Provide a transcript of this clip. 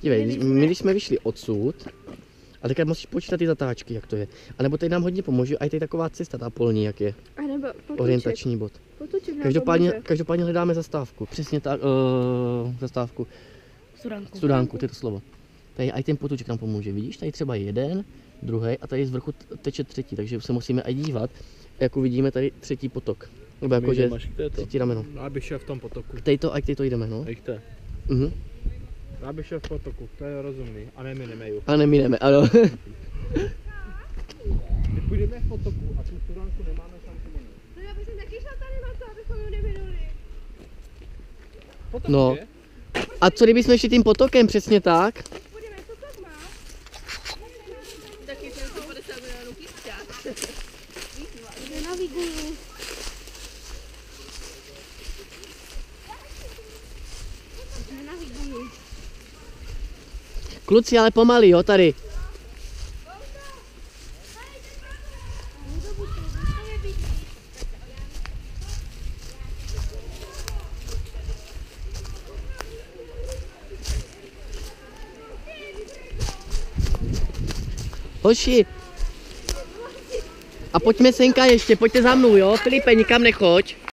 Dívej, my když jsme vyšli odsud, a teďka musíš počítat ty zatáčky, jak to je. A nebo tady nám hodně pomůže, a je tady taková cesta, ta polní, jak je. A nebo potůček. Orientační bod. Potůček nám Každopádně hledáme zastávku. Přesně tak, zastávku. Studánku, to je to slovo. Tady i ten potůček nám pomůže, vidíš? Tady třeba jeden, druhý a tady z vrchu teče třetí, takže se musíme i dívat, jak uvidíme tady třetí potok. Nebo jakože třetí rameno. Já bych šel v tom potoku. K této jdeme, no. Já bych šel v potoku, to je rozumný. A ne minemeju. A nemineme, ano. My půjdeme v potoku a tu studánku nemáme šanci minut. No já bych taky šel tady na to, abychom ji neminuli. Potok No. je? A co kdybychom šli tím potokem, přesně tak? Půjdeme, co tak má? Taky jsem 150 milionů písčák. Nenaviguju. Nenaviguju. Kluci, ale pomalý, jo, tady. Hoši. A pojďme senka ještě, pojďte za mnou, jo? Filipe, nikam nechoď.